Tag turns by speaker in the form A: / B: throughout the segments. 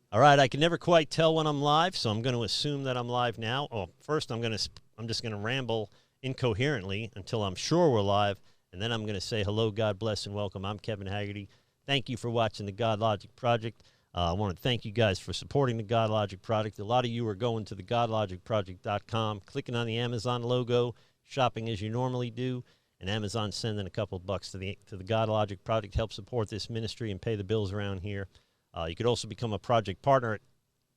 A: All right, I can never quite tell when I'm live, so I'm going to assume that I'm live now. Oh, first I'm just going to ramble incoherently until I'm sure we're live, and then I'm going to say hello, God bless, and welcome. I'm Kevin Haggerty. Thank you for watching the Godlogic Project. I want to thank you guys for supporting the Godlogic Project. A lot of you are going to the godlogicproject.com, clicking on the Amazon logo, shopping as you normally do, and Amazon sending a couple bucks to the Godlogic Project, help support this ministry and pay the bills around here. You could also become a project partner at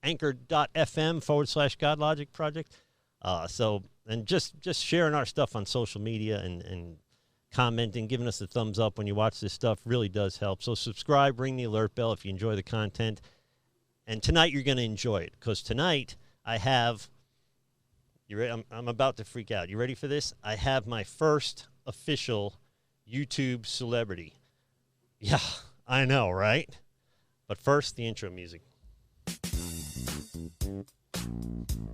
A: anchor.fm/Godlogic Project. And just sharing our stuff on social media and commenting, giving us a thumbs up when you watch this stuff really does help. So subscribe, ring the alert bell if you enjoy the content. And tonight you're going to enjoy it, because tonight I have, I'm about to freak out. You ready for this? I have my first official YouTube celebrity. Yeah, I know, right? But first, the intro music.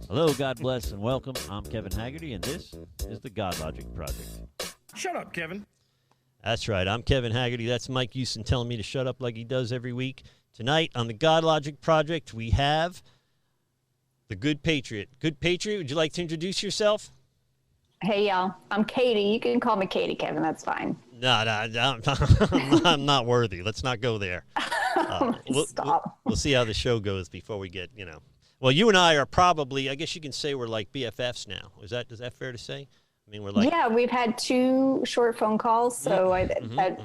A: Hello, God bless, and welcome. I'm Kevin Haggerty, and this is the Godlogic Project.
B: Shut up, Kevin.
A: That's right. I'm Kevin Haggerty. That's Mike Houston telling me to shut up like he does every week. Tonight on the Godlogic Project, we have the Good Patriot. Good Patriot, would you like to introduce yourself?
C: Hey, y'all. I'm Katie. You can call me Katie, Kevin. That's fine.
A: No, I'm not worthy. Let's not go there.
C: Stop.
A: We'll see how the show goes before we get, Well, you and I are probably, I guess you can say we're like BFFs now. Is that fair to say? I mean, we're like...
C: Yeah, we've had 2 short phone calls, so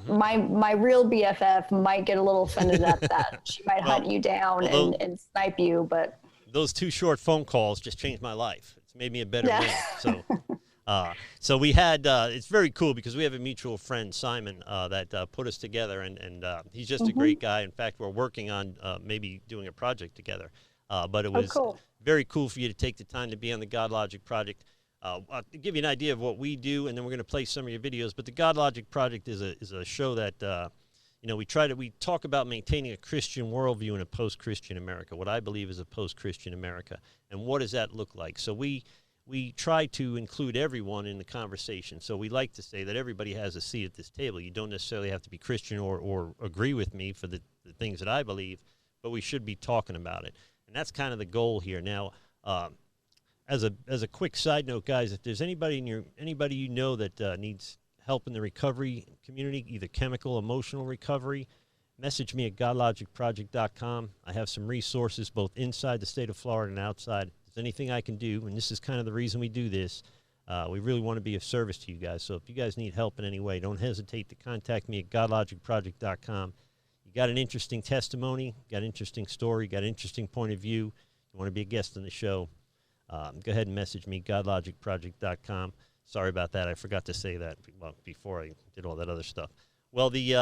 C: my real BFF might get a little offended at that. She might hunt you down and snipe you, but...
A: Those 2 short phone calls just changed my life. It's made me a better man. So we had, it's very cool because we have a mutual friend, Simon, that put us together, and he's just a great guy. In fact, we're working on maybe doing a project together. But it was very cool for you to take the time to be on the Godlogic Project. I'll give you an idea of what we do, and then we're going to play some of your videos. But the Godlogic Project is a show that, we talk about maintaining a Christian worldview in a post-Christian America, what I believe is a post-Christian America, and what does that look like. So we try to include everyone in the conversation. So we like to say that everybody has a seat at this table. You don't necessarily have to be Christian or agree with me for the things that I believe, but we should be talking about it. And that's kind of the goal here. Now, as a quick side note, guys, if there's anybody you know that needs help in the recovery community, either chemical, emotional recovery, message me at godlogicproject.com. I have some resources both inside the state of Florida and outside. If there's anything I can do, and this is kind of the reason we do this, we really want to be of service to you guys. So if you guys need help in any way, don't hesitate to contact me at godlogicproject.com. You got an interesting testimony, got an interesting story, got an interesting point of view, you want to be a guest on the show, go ahead and message me, godlogicproject.com. Sorry about that. I forgot to say that before I did all that other stuff. Well, you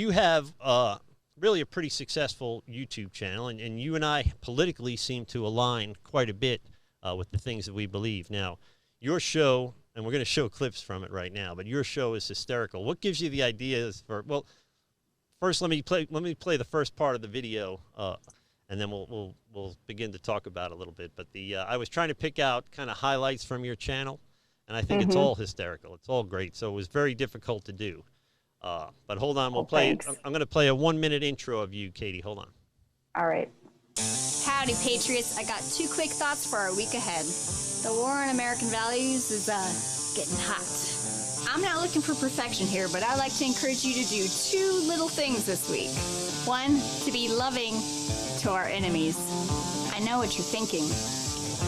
A: have really a pretty successful YouTube channel, and you and I politically seem to align quite a bit with the things that we believe. Now, your show, and we're going to show clips from it right now, but your show is hysterical. What gives you the ideas for, well, first let me play the first part of the video, and then we'll begin to talk about it a little bit. But I was trying to pick out kind of highlights from your channel, and I think it's all hysterical. It's all great. So it was very difficult to do. But hold on, we'll play. I'm going to play a 1-minute intro of you, Katie. Hold on.
C: All right.
D: Howdy, Patriots. I got 2 quick thoughts for our week ahead. The war on American values is getting hot. I'm not looking for perfection here, but I'd like to encourage you to do 2 little things this week. 1, to be loving to our enemies. I know what you're thinking.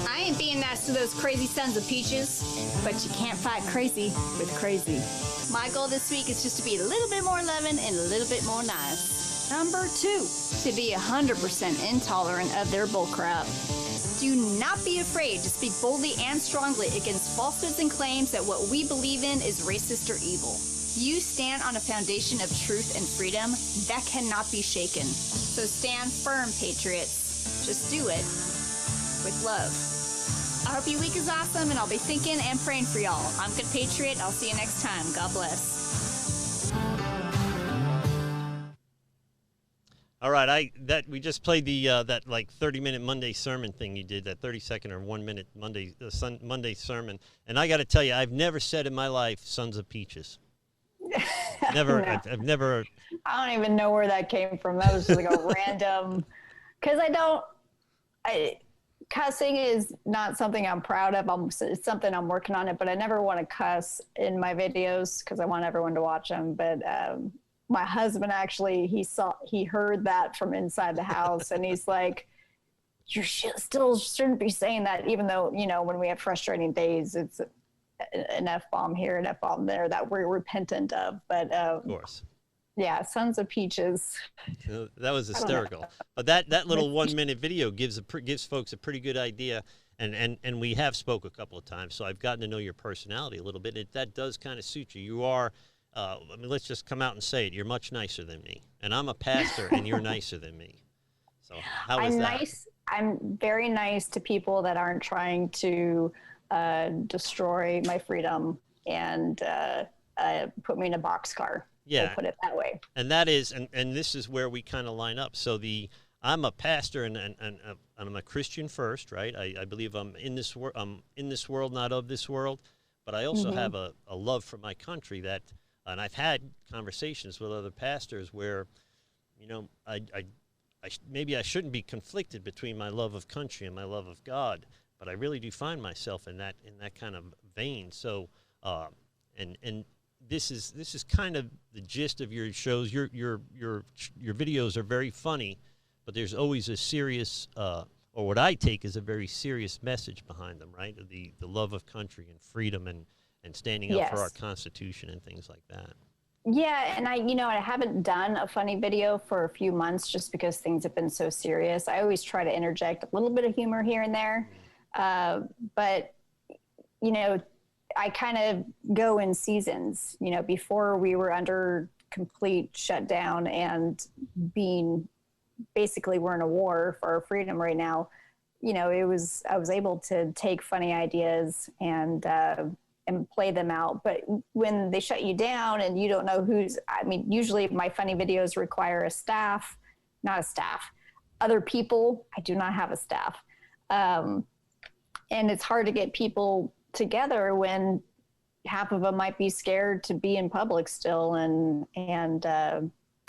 D: I ain't being nice to those crazy sons of peaches, but you can't fight crazy with crazy. My goal this week is just to be a little bit more loving and a little bit more nice. Number 2, to be 100% intolerant of their bullcrap. Do not be afraid to speak boldly and strongly against falsehoods and claims that what we believe in is racist or evil. You stand on a foundation of truth and freedom that cannot be shaken. So stand firm, Patriots. Just do it with love. I hope your week is awesome, and I'll be thinking and praying for y'all. I'm Good Patriot. I'll see you next time. God bless.
A: All right, we just played the that like 30-minute Monday sermon thing you did, that 30-second or 1-minute Monday sermon, and I got to tell you, I've never said in my life "sons of peaches." Never.
C: No.
A: I've never.
C: I don't even know where that came from. That was just like a random because cussing is not something I'm proud of. It's something I'm working on it, but I never want to cuss in my videos because I want everyone to watch them. But my husband actually, he heard that from inside the house, and he's like, "You still shouldn't be saying that," even though, you know, when we have frustrating days, it's an F-bomb here, an F-bomb there that we're repentant of. But
A: of course.
C: Yeah, Sons of Peaches.
A: That was hysterical. But that little 1 minute video gives folks a pretty good idea. And we have spoke a couple of times, so I've gotten to know your personality a little bit. That does kind of suit you. You are, I mean, let's just come out and say it. You're much nicer than me. And I'm a pastor, and you're nicer than me. So how is that?
C: Nice. I'm very nice to people that aren't trying to destroy my freedom and put me in a boxcar.
A: Yeah,
C: we'll put it that way.
A: And that is, and this is where we kind of line up. So I'm a pastor and I'm a Christian first, right? I believe I'm in this world, not of this world. But I also have a love for my country and I've had conversations with other pastors where, you know, maybe I shouldn't be conflicted between my love of country and my love of God, but I really do find myself in that kind of vein. So, and this is kind of the gist of your shows. Your videos are very funny, but there's always a serious, or what I take is a very serious message behind them, right? The love of country and freedom and standing up for our Constitution and things like that.
C: Yeah, and I haven't done a funny video for a few months just because things have been so serious. I always try to interject a little bit of humor here and there, but you know, I kind of go in seasons. You know, before we were under complete shutdown and we're in a war for our freedom right now. You know, I was able to take funny ideas and play them out. But when they shut you down and you don't know usually my funny videos require other people. I do not have a staff. And it's hard to get people together when half of them might be scared to be in public still. And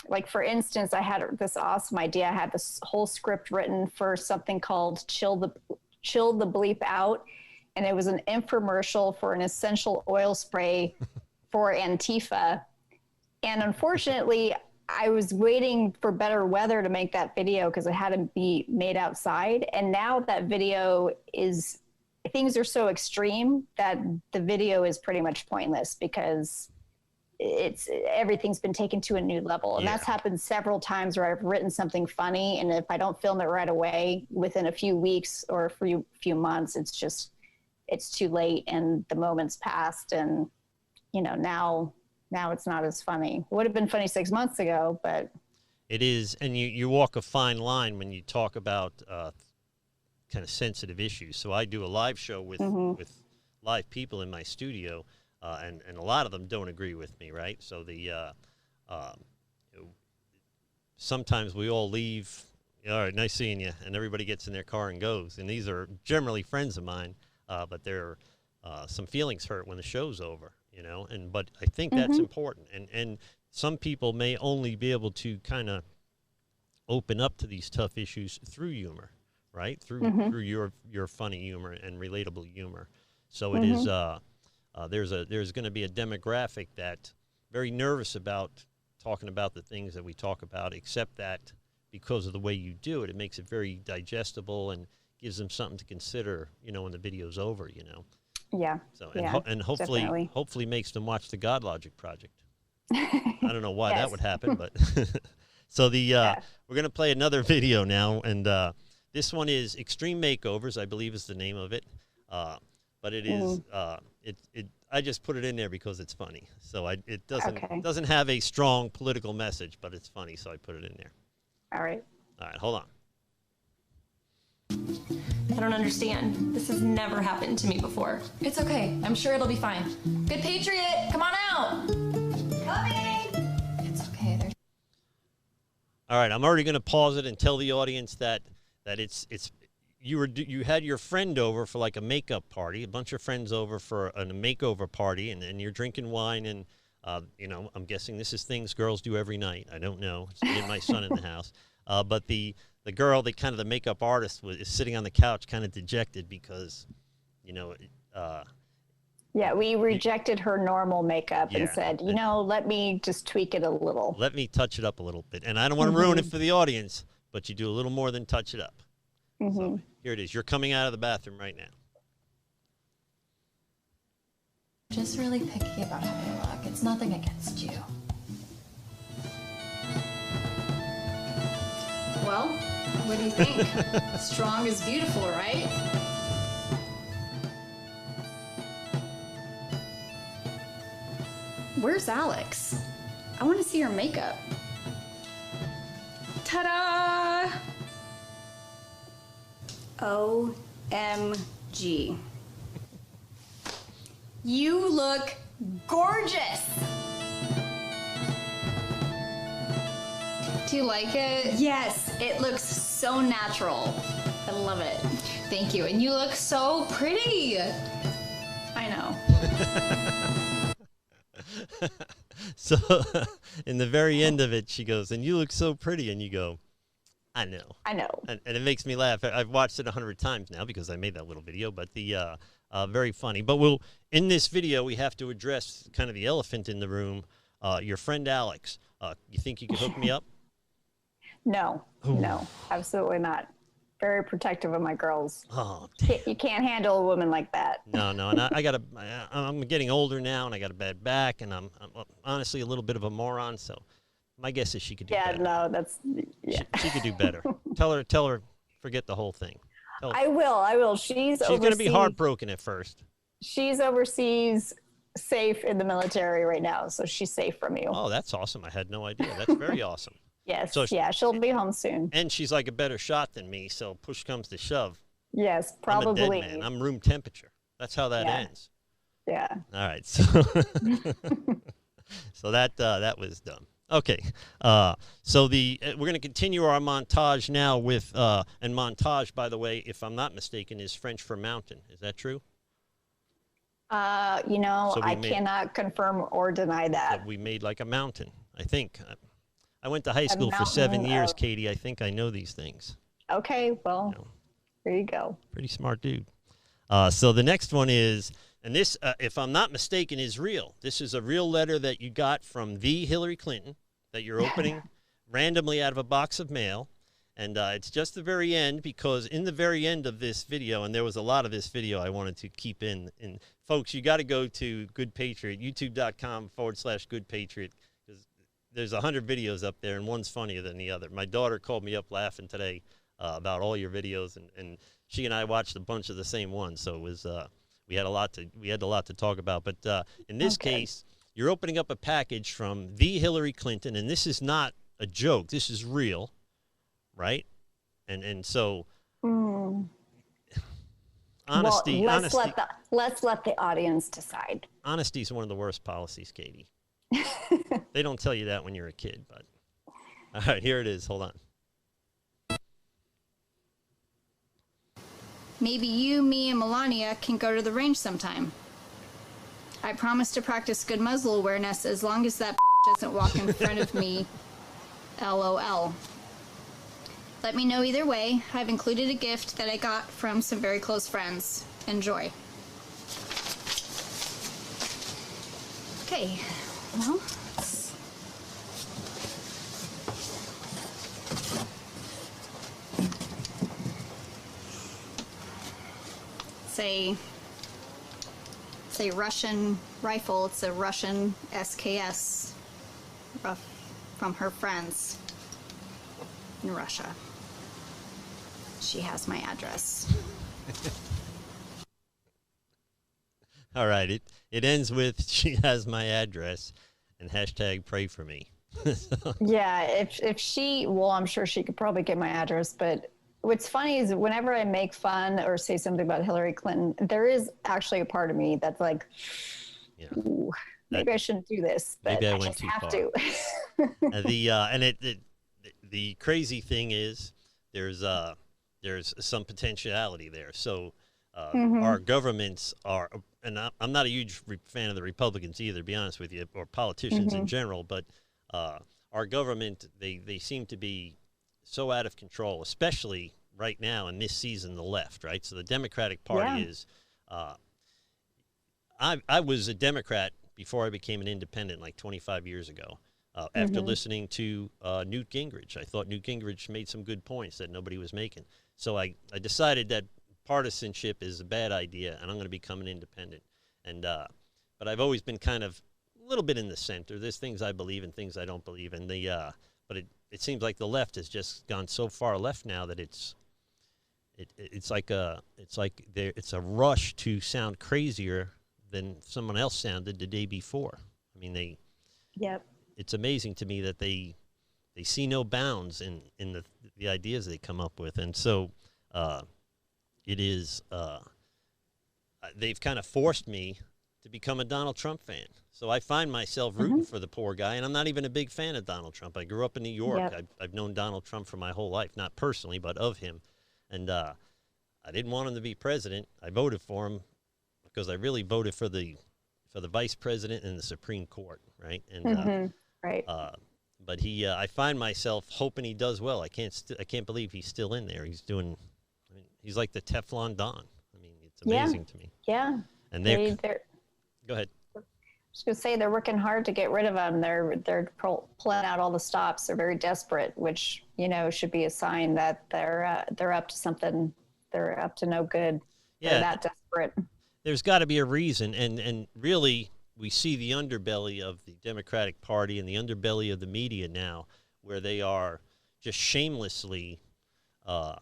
C: like, for instance, I had this awesome idea. I had this whole script written for something called Chill the Bleep Out. And it was an infomercial for an essential oil spray for Antifa. And unfortunately, I was waiting for better weather to make that video because it had to be made outside. And now that video things are so extreme that the video is pretty much pointless because everything's been taken to a new level. And that's happened several times where I've written something funny, and if I don't film it right away within a few weeks or a few months, it's too late and the moment's passed. And, you know, now it's not as funny. It would have been funny 6 months ago, but
A: it is. And you walk a fine line when you talk about kind of sensitive issues. So I do a live show with live people in my studio, and a lot of them don't agree with me, right? So sometimes we all leave, all right, nice seeing you, and everybody gets in their car and goes. And these are generally friends of mine, but there are some feelings hurt when the show's over, you know. But I think that's important. And some people may only be able to kind of open up to these tough issues through humor. Right, through your funny humor and relatable humor. So it is. There's going to be a demographic that very nervous about talking about the things that we talk about, except that because of the way you do it, it makes it very digestible and gives them something to consider, you know, when the video's over, you know.
C: Yeah.
A: So and hopefully makes them watch the Godlogic Project. I don't know why that would happen, but so we're going to play another video now, and this one is Extreme Makeovers, I believe is the name of it. But it is I just put it in there because it's funny. So it doesn't have a strong political message, but it's funny, so I put it in there.
C: All right,
A: hold on.
B: I don't understand. This has never happened to me before.
E: It's okay. I'm sure it'll be fine. Good Patriot, come on out. Coming. It's okay.
A: All right, I'm already going to pause it and tell the audience that you had your friend over for like a makeup party, a bunch of friends over for a makeover party, and you're drinking wine, and you know, I'm guessing this is things girls do every night. I don't know. It's me and my son in the house. But the the girl, the makeup artist, is sitting on the couch, kind of dejected because, you know.
C: Yeah, we rejected her normal makeup and
A: Yeah.
C: said, you know, let me just tweak it a little.
A: Let me touch it up a little bit, and I don't want to ruin it for the audience, but you do a little more than touch it up. So here it is. You're coming out of the bathroom right now.
E: Just really picky about how you look. It's nothing against you. Well, what do you think? Strong is beautiful, right? Where's Alex? I want to see her makeup. Ta-da! OMG. You look gorgeous! Do you like it? Yes, it looks so natural. I love it. Thank you. And you look so pretty. I know.
A: So in the very end of it, she goes, and you look so pretty. And you go, I know.
C: I know.
A: And it makes me laugh. I've watched it 100 times now because I made that little video, but the very funny. But in this video, we have to address kind of the elephant in the room, your friend Alex. You think you could hook me up?
C: No, no, absolutely not. Very protective of my girls.
A: Oh,
C: You can't handle a woman like that.
A: No, and I'm getting older now, and I got a bad back, and I'm honestly a little bit of a moron. So my guess is she could do better.
C: No, that's
A: She could do better. Tell her, forget the whole thing.
C: I will. She's
A: going to be heartbroken at first.
C: She's overseas, safe in the military right now, so she's safe from you.
A: Oh, that's awesome. I had no idea. That's very awesome.
C: Yes,
A: So
C: she'll be home soon.
A: And she's like a better shot than me, so push comes to shove.
C: Yes, probably.
A: I'm a dead man. I'm room temperature. That's how that ends.
C: Yeah.
A: All right. So, so that was dumb. Okay. So we're going to continue our montage now with and montage, by the way, if I'm not mistaken, is French for mountain. Is that true?
C: I cannot confirm or deny that.
A: We made like a mountain, I think. I went to high school for 7 years, Katie. I think I know these things.
C: Okay, well, there you go.
A: Pretty smart dude. So the next one is, and this, if I'm not mistaken, is real. This is a real letter that you got from the Hillary Clinton that you're opening randomly out of a box of mail. And it's just the very end, because in the very end of this video, and there was a lot of this video I wanted to keep in. And folks, you got to go to Good Patriot, youtube.com/Good Patriot. There's 100 videos up there, and one's funnier than the other. My daughter called me up laughing today about all your videos, and she and I watched a bunch of the same ones. So it was we had a lot to talk about. But in this case, you're opening up a package from the Hillary Clinton, and this is not a joke. This is real, right? And so honesty.
C: Let's let the audience decide.
A: Honesty is one of the worst policies, Katie. They don't tell you that when you're a kid, but all right, here it is. Hold on.
D: Maybe you, me, and Melania can go to the range sometime. I promise to practice good muzzle awareness as long as that doesn't walk in front of me. LOL. Let me know either way. I've included a gift that I got from some very close friends. Enjoy. Okay. Well, it's a Russian rifle. It's a Russian SKS from her friends in Russia. She has my address.
A: All right, it ends with she has my address and hashtag pray for me.
C: Yeah, if she, well, I'm sure she could probably get my address, but what's funny is whenever I make fun or say something about Hillary Clinton, there is actually a part of me that's like, ooh, maybe I shouldn't do this, but
A: maybe I
C: I
A: went
C: just
A: too
C: have
A: far.
C: to.
A: The crazy thing is there's some potentiality there. So our governments are, and I'm not a huge fan of the Republicans either, to be honest with you, or politicians in general, but our government, they seem to be so out of control, especially right now in this season, the left, right? So the Democratic Party is, I was a Democrat before I became an independent like 25 years ago. After listening to Newt Gingrich, I thought Newt Gingrich made some good points that nobody was making. So I decided that partisanship is a bad idea, and I'm going to become an independent. And but I've always been kind of a little bit in the center. There's things I believe and things I don't believe in. But it seems like the left has just gone so far left now that it's like a rush to sound crazier than someone else sounded the day before. I mean, it's amazing to me that they see no bounds in the ideas they come up with. And so it is they've kind of forced me to become a Donald Trump fan. So I find myself rooting for the poor guy, and I'm not even a big fan of Donald Trump. I grew up in New York. I've known Donald Trump for my whole life, not personally, but of him. And I didn't want him to be president. I voted for him because I really voted for the vice president and the Supreme Court, right? And but I find myself hoping he does well. I can't believe he's still in there. He's like the Teflon Don. I mean, it's amazing to me.
C: Yeah.
A: And they're go ahead.
C: I was going to say they're working hard to get rid of them. They're pulling out all the stops. They're very desperate, which should be a sign that they're up to something. They're up to no good.
A: Yeah,
C: they're that desperate.
A: There's got to be a reason, and really we see the underbelly of the Democratic Party and the underbelly of the media now, where they are just shamelessly. I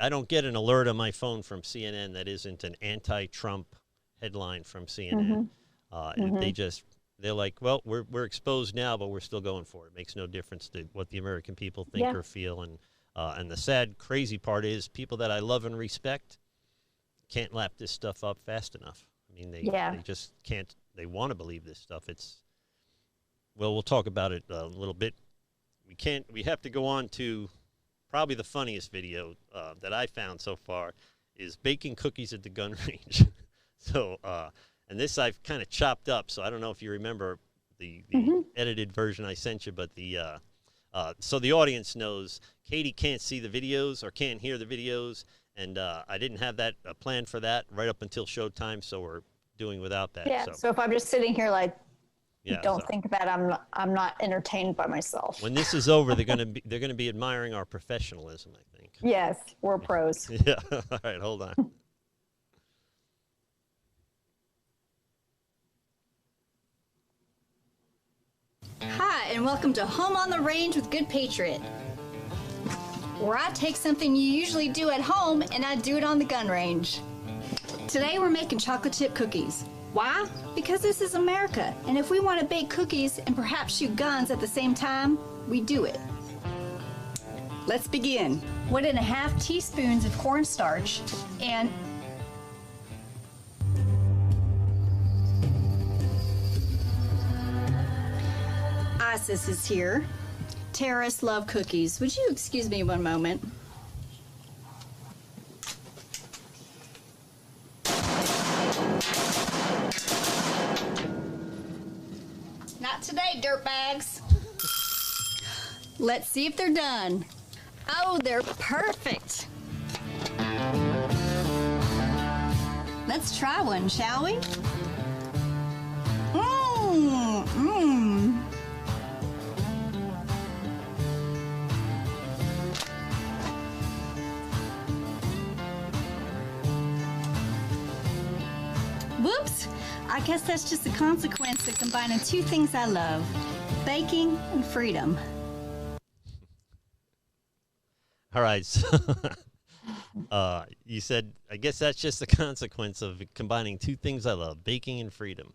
A: don't get an alert on my phone from CNN that isn't an anti-Trump headline from CNN. And they're like, well, we're exposed now, but we're still going for it. It makes no difference to what the American people think or feel. And the sad, crazy part is people that I love and respect can't lap this stuff up fast enough. I mean, they just can't. They want to believe this stuff. We'll talk about it a little bit. We have to go on to probably the funniest video that I found so far is baking cookies at the gun range. So, and this I've kind of chopped up, so I don't know if you remember the edited version I sent you, but so the audience knows Katie can't see the videos or can't hear the videos, and I didn't have that planned for that right up until showtime, so we're doing without that.
C: Yeah, so if I'm just sitting here like, don't
A: so
C: think that I'm not entertained by myself.
A: When this is over, they're gonna be admiring our professionalism, I think.
C: Yes, we're pros.
A: Yeah. All right, hold on.
D: Hi, and welcome to Home on the Range with Good Patriot, where I take something you usually do at home and I do it on the gun range. Today we're making chocolate chip cookies. Why? Because this is America, and if we want to bake cookies and perhaps shoot guns at the same time, we do it. Let's begin. 1.5 teaspoons of cornstarch and Isis is here. Terrorists love cookies. Would you excuse me one moment? Not today, dirtbags. Let's see if they're done. Oh, they're perfect. Let's try one, shall we? Whoops! I guess that's just a consequence of combining two things I love, baking and freedom.
A: All right. So, you said, I guess that's just a consequence of combining two things I love, baking and freedom.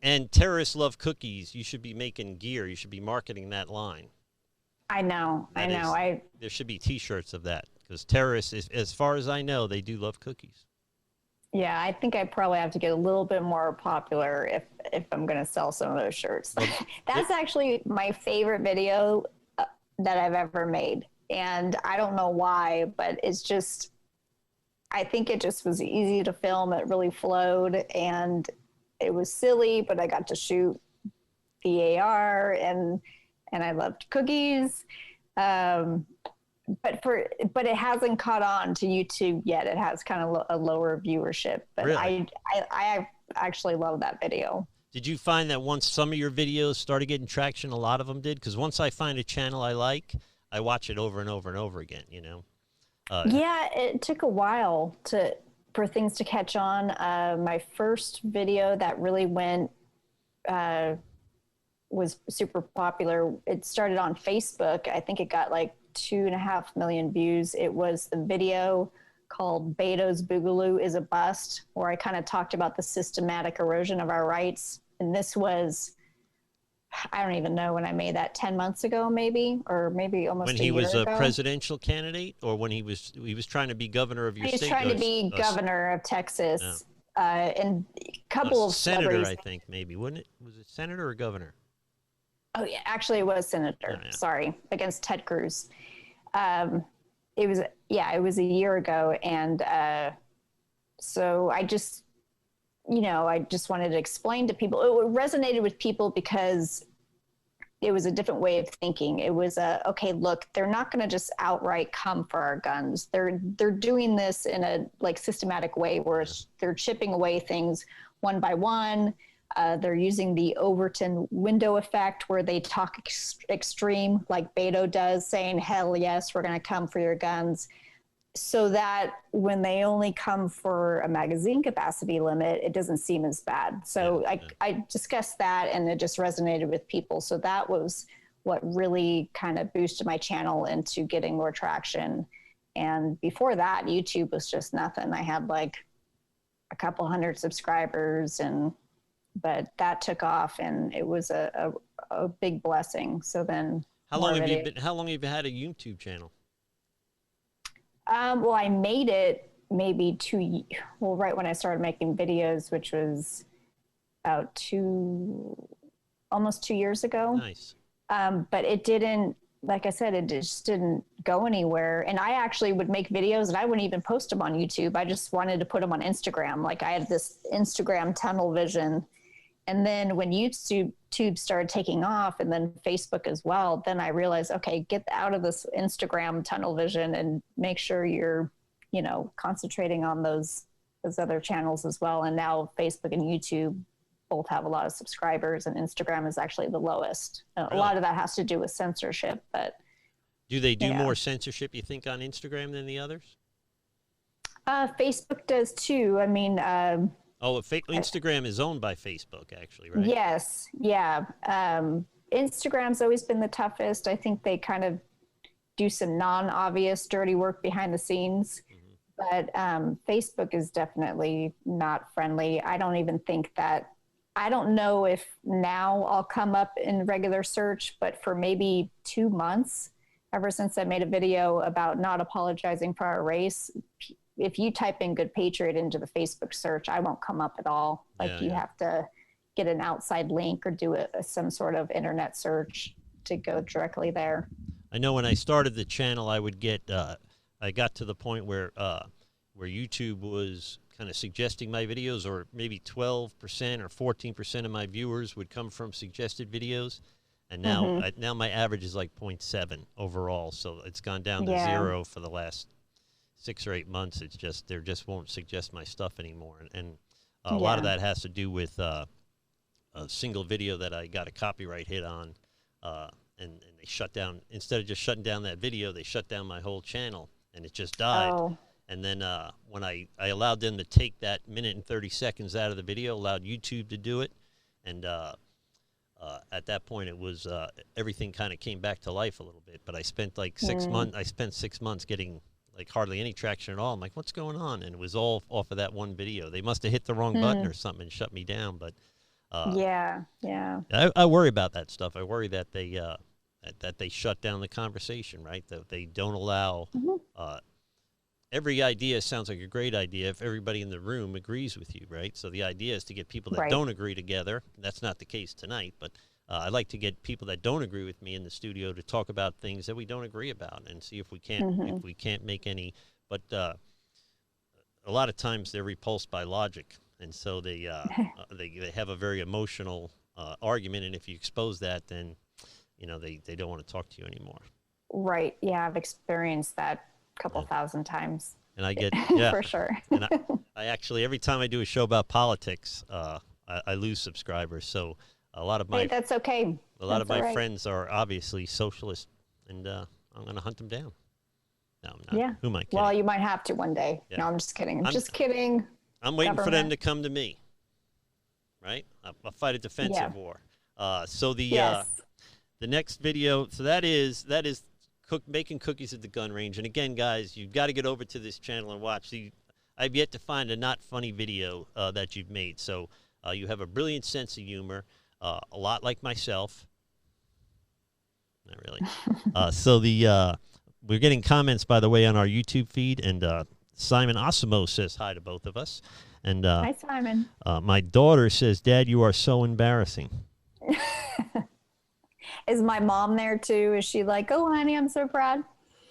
A: And terrorists love cookies. You should be making gear. You should be marketing that line.
C: I know.
A: There should be T-shirts of that because terrorists, as far as I know, they do love cookies.
C: Yeah, I think I probably have to get a little bit more popular if I'm going to sell some of those shirts. That's actually my favorite video that I've ever made. And I don't know why, but I think it just was easy to film. It really flowed and it was silly, but I got to shoot the AR and I loved cookies. But it hasn't caught on to YouTube yet. It has kind of a lower viewership, but
A: Really?
C: I actually love that video.
A: Did you find that once some of your videos started getting traction, a lot of them did? Because once I find a channel I like, I watch it over and over and over again, you know?
C: Yeah, it took a while for things to catch on. My first video that really went was super popular. It started on Facebook. I think it got like 2.5 million views. It was a video called Beto's Boogaloo is a Bust, where I kind of talked about the systematic erosion of our rights. And this was, I don't even know when I made that, 10 months ago, maybe, or maybe almost
A: when
C: a year
A: he was
C: ago.
A: a presidential candidate, or when he was trying to be governor of your state?
C: He was trying to be governor of Texas. And a couple of
A: senator, I think, maybe, wasn't it? Was it senator or governor?
C: Oh yeah, actually it was senator.
A: Yeah.
C: Sorry, against Ted Cruz. It was a year ago, and so I just wanted to explain to people. It resonated with people because it was a different way of thinking. It was okay, look, they're not going to just outright come for our guns. They're doing this in a like systematic way where they're chipping away things one by one. They're using the Overton window effect where they talk extreme like Beto does, saying, hell yes, we're going to come for your guns. So that when they only come for a magazine capacity limit, it doesn't seem as bad. So I discussed that, and it just resonated with people. So that was what really kind of boosted my channel into getting more traction. And before that, YouTube was just nothing. I had like a couple hundred subscribers, but that took off, and it was a big blessing. So then
A: how long have you had a YouTube channel?
C: Well, I made it maybe right when I started making videos, which was about almost 2 years ago.
A: Nice.
C: But it didn't, like I said, it just didn't go anywhere. And I actually would make videos and I wouldn't even post them on YouTube. I just wanted to put them on Instagram. Like I had this Instagram tunnel vision. And then when YouTube started taking off, and then Facebook as well, then I realized, okay, get out of this Instagram tunnel vision and make sure you're, concentrating on those other channels as well. And now Facebook and YouTube both have a lot of subscribers, and Instagram is actually the lowest.
A: Really?
C: A lot of that has to do with censorship, but.
A: Do they do more censorship, you think, on Instagram than the others?
C: Facebook does too. I mean,
A: Instagram is owned by Facebook, actually, right?
C: Yes. Yeah. Instagram's always been the toughest. I think they kind of do some non-obvious dirty work behind the scenes. Mm-hmm. But Facebook is definitely not friendly. I don't even think that, I don't know if now I'll come up in regular search, but for maybe 2 months, ever since I made a video about not apologizing for our race, if you type in Good Patriot into the Facebook search, I won't come up at all. Like you have to get an outside link or do some sort of internet search to go directly there.
A: I know when I started the channel, I would get, I got to the point where YouTube was kind of suggesting my videos, or maybe 12% or 14% of my viewers would come from suggested videos. And now, now my average is like 0.7 overall. So it's gone down to 0 for the last 6 or 8 months. It's just, they just won't suggest my stuff anymore. And a lot of that has to do with a single video that I got a copyright hit on. And they shut down, instead of just shutting down that video, they shut down my whole channel, and it just died. Oh. And then when I allowed them to take that minute and 30 seconds out of the video, allowed YouTube to do it. And at that point, it was everything kind of came back to life a little bit. But I spent like 6 months. I spent 6 months getting like hardly any traction at all. I'm like, what's going on? And it was all off of that one video. They must have hit the wrong button or something and shut me down. But I worry about that stuff. I worry that they shut down the conversation, right? That they don't allow. Every idea sounds like a great idea if everybody in the room agrees with you, right? So the idea is to get people that don't agree together. That's not the case tonight, but I like to get people that don't agree with me in the studio to talk about things that we don't agree about and see if we can't make any. But a lot of times they're repulsed by logic, and so they have a very emotional argument. And if you expose that, then they don't want to talk to you anymore.
C: Right. Yeah, I've experienced that a couple thousand times.
A: And I get
C: for sure.
A: And I actually, every time I do a show about politics, I lose subscribers. So a lot of my
C: Hey, that's okay.
A: a lot of
C: That's
A: my
C: all right.
A: friends are obviously socialist, and I'm going to hunt them down. No, I'm not.
C: Yeah.
A: Who am I kidding?
C: Well, you might have to one day.
A: Yeah.
C: No, I'm just kidding. I'm just kidding.
A: I'm waiting for them
C: government.
A: to come to me. Right? I'll fight a defensive
C: Yeah.
A: war. So
C: Yes.
A: the next video, so that is making cookies at the gun range. And again, guys, you've got to get over to this channel and watch. I've yet to find a not funny video that you've made. So you have a brilliant sense of humor, a lot like myself. Not really. So we're getting comments, by the way, on our YouTube feed, and Simon Osamoh says hi to both of us. And
C: Hi, Simon.
A: my daughter says, "Dad, you are so embarrassing."
C: Is my mom there too? Is she like, oh, honey, I'm so proud?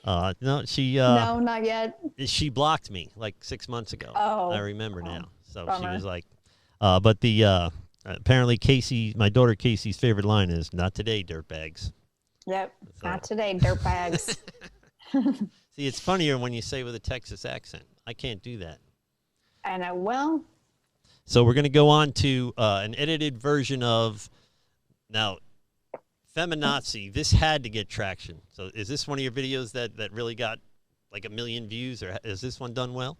A: No, she
C: No, not yet.
A: she blocked me like 6 months ago.
C: Oh.
A: I remember now. So she
C: Bummer.
A: was like, but apparently my daughter Casey's favorite line is, "Not today, dirtbags."
C: Yep.
A: So-
C: Not today, dirtbags.
A: See, it's funnier when you say with a Texas accent. I can't do that.
C: I know. Well,
A: So we're going to go on to an edited version of, now, feminazi. This had to get traction. So is this one of your videos that really got like 1 million views, or is this one done well?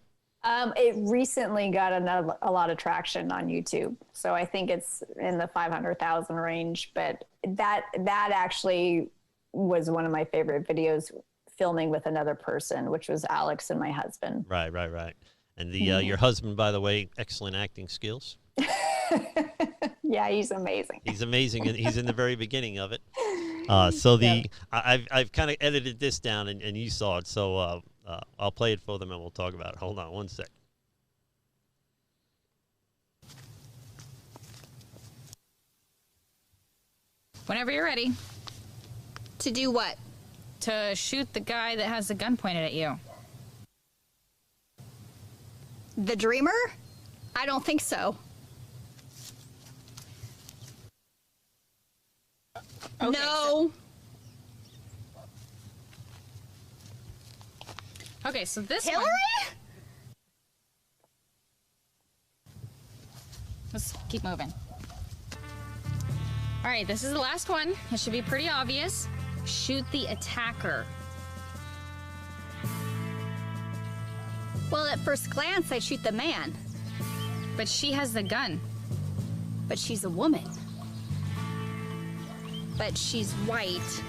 C: it recently got a lot of traction on YouTube. So I think it's in the 500,000 range, but that actually was one of my favorite videos, filming with another person, which was Alex and my husband.
A: Right. And your husband, by the way, excellent acting skills.
C: Yeah, he's amazing.
A: He's amazing, and he's in the very beginning of it. I've kind of edited this down, and you saw it, so I'll play it for them, and we'll talk about it. Hold on one sec.
F: Whenever you're ready
D: To do what?
F: to shoot the guy that has the gun pointed at you.
D: The dreamer? I don't think so.
F: Okay,
D: No.
F: Okay, so this
D: Hillary?
F: one. Let's keep moving. All right, this is the last one. It should be pretty obvious. Shoot the attacker.
D: Well, at first glance, I shoot the man,
F: But she has the gun.
D: but she's a woman. But she's white.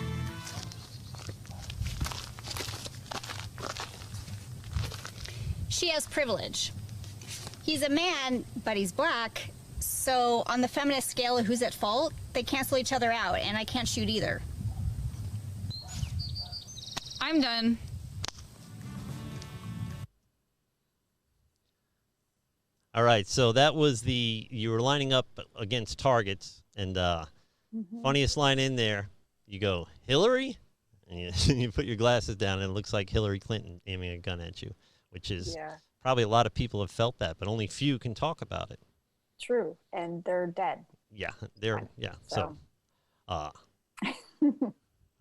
D: She has privilege. He's a man, but he's black. So on the feminist scale of who's at fault, they cancel each other out, and I can't shoot either.
F: I'm done.
A: All right, so that was you were lining up against targets, and funniest line in there, you go, "Hillary?" And you put your glasses down, and it looks like Hillary Clinton aiming a gun at you, which is probably a lot of people have felt that, but only few can talk about it.
C: True. And they're dead.
A: Yeah,
C: So.
A: I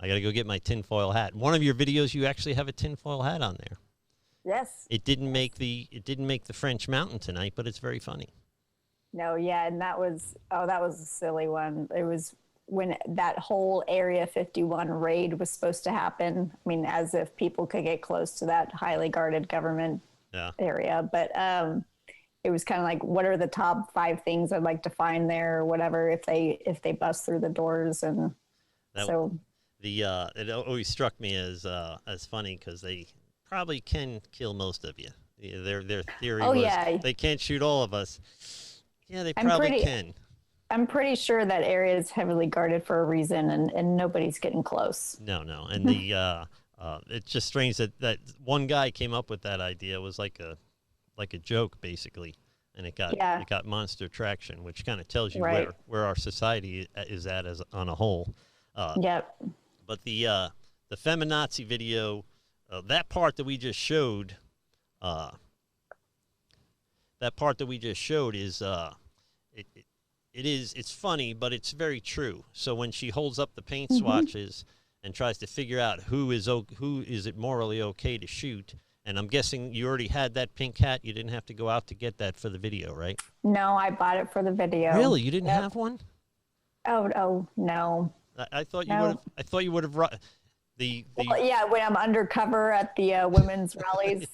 A: got to go get my tinfoil hat. One of your videos, you actually have a tinfoil hat on there.
C: Yes.
A: It didn't make the French Mountain tonight, but it's very funny.
C: No, yeah, and that was a silly one. It was when that whole Area 51 raid was supposed to happen. I mean, as if people could get close to that highly guarded government area. But it was kind of like, what are the top 5 things I'd like to find there, or whatever, if they bust through the doors. And
A: it always struck me as funny because they probably can kill most of you. Their theory was they can't shoot all of us. Yeah, they probably can.
C: I'm pretty sure that area is heavily guarded for a reason, and nobody's getting close.
A: No, and it's just strange that one guy came up with that idea. It was like a joke basically, and it got monster traction, which kind of tells you where our society is at as on a whole.
C: Yep.
A: But the feminazi video, that part that we just showed, is it's funny, but it's very true. So when she holds up the paint swatches and tries to figure out who is it morally okay to shoot. And I'm guessing you already had that pink hat. You didn't have to go out to get that for the video, right?
C: No, I bought it for the video.
A: Really? You didn't
C: Yep.
A: have one?
C: Oh no.
A: I thought you
C: No.
A: would have. I thought you would have.
C: Well, yeah, when I'm undercover at the women's rallies.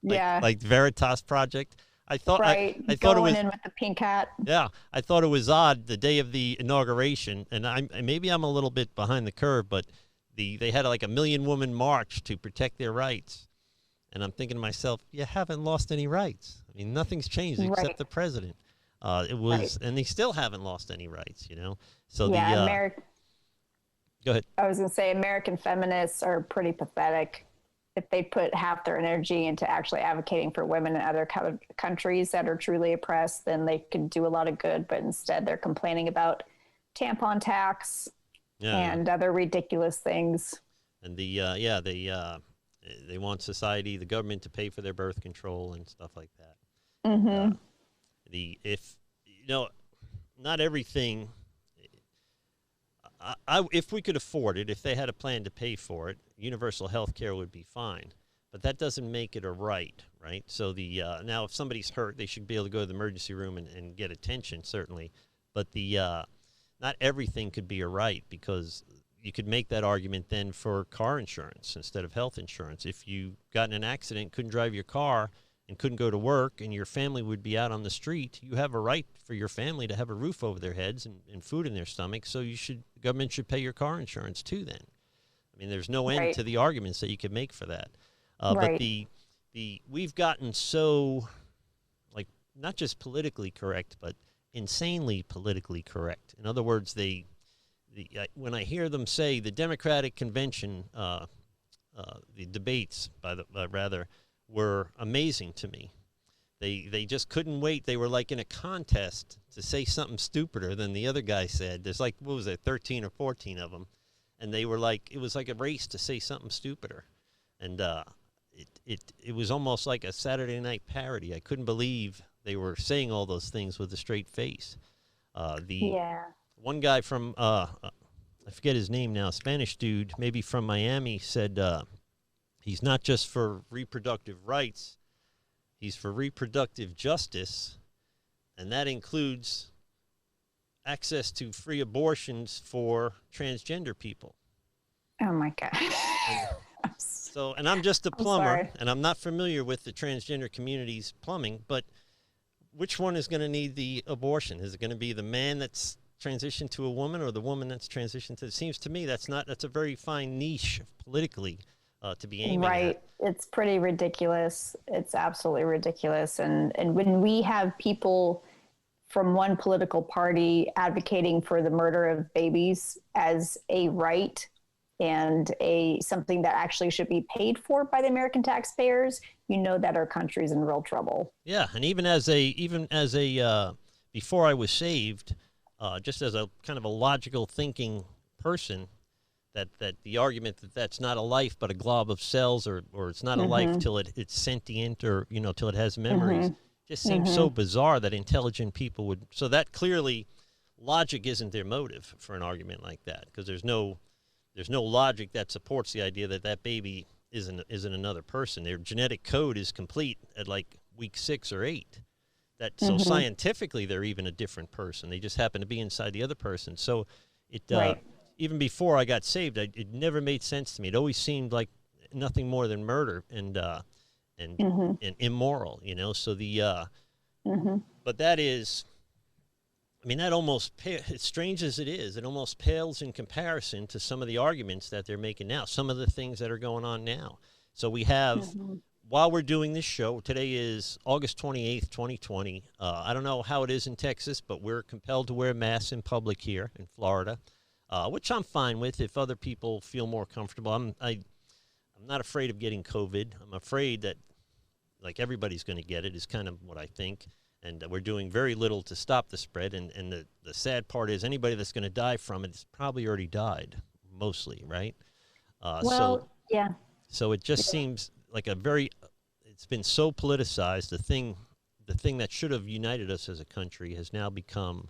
C: Yeah.
A: Like Veritas Project. I thought
C: Right.
A: I thought it
C: Going
A: was
C: in with the pink hat.
A: yeah. I thought it was odd the day of the inauguration, and maybe I'm a little bit behind the curve, but they had like a 1 million woman march to protect their rights, and I'm thinking to myself, you haven't lost any rights. I mean, nothing's changed
C: Right.
A: except the president. It was,
C: Right.
A: and they still haven't lost any rights, you know. So
C: Yeah,
A: go ahead.
C: I was going to say American feminists are pretty pathetic. If they put half their energy into actually advocating for women in other countries that are truly oppressed, then they could do a lot of good. But instead, they're complaining about tampon tax and other ridiculous things.
A: And they want society, the government, to pay for their birth control and stuff like that.
C: Mm-hmm.
A: Not everything. If we could afford it, if they had a plan to pay for it, universal health care would be fine. But that doesn't make it a right? So now if somebody's hurt, they should be able to go to the emergency room and get attention, certainly. But not everything could be a right, because you could make that argument then for car insurance instead of health insurance. If you got in an accident, couldn't drive your car, and couldn't go to work, and your family would be out on the street, you have a right for your family to have a roof over their heads and food in their stomachs, so the government should pay your car insurance too then. I mean, there's no end to the arguments that you could make for that. But we've gotten so, like, not just politically correct, but insanely politically correct. In other words, when I hear them say the Democratic convention, the debates, were amazing to me. They just couldn't wait. They were like in a contest to say something stupider than the other guy said. There's like, 13 or 14 of them. And they were like, it was like a race to say something stupider. And it was almost like a Saturday night parody. I couldn't believe they were saying all those things with a straight face. One guy from, I forget his name now, Spanish dude, maybe from Miami, said, he's not just for reproductive rights, he's for reproductive justice, and that includes access to free abortions for transgender people.
C: Oh, my God.
A: And I'm just a plumber, and I'm not familiar with the transgender community's plumbing, but which one is going to need the abortion? Is it going to be the man that's transitioned to a woman, or the woman that's transitioned to? It seems to me that's a very fine niche politically to be aiming at.
C: It's pretty ridiculous. It's absolutely ridiculous. And when we have people from one political party advocating for the murder of babies as a right and something that actually should be paid for by the American taxpayers, you know that our country's in real trouble. Yeah, and even as a
A: before I was saved, just as a kind of a logical thinking person, that the argument that that's not a life but a glob of cells, or it's not a life till it's sentient, or till it has memories, just seems so bizarre that intelligent people would. So that clearly, logic isn't their motive for an argument like that, because there's no logic that supports the idea that baby isn't another person. Their genetic code is complete at like week 6 or 8. So scientifically they're even a different person. They just happen to be inside the other person. So even before I got saved, it never made sense to me. It always seemed like nothing more than murder and immoral, So but that is, I mean, that almost, as strange as it is, it almost pales in comparison to some of the arguments that they're making now, some of the things that are going on now. So we have, while we're doing this show, today is August 28th, 2020. I don't know how it is in Texas, but we're compelled to wear masks in public here in Florida. Which I'm fine with if other people feel more comfortable. I'm not afraid of getting COVID. I'm afraid that, like, everybody's going to get it is kind of what I think. And we're doing very little to stop the spread. And the sad part is anybody that's going to die from it has probably already died, mostly, right? So it just seems like it's been so politicized. The thing that should have united us as a country has now become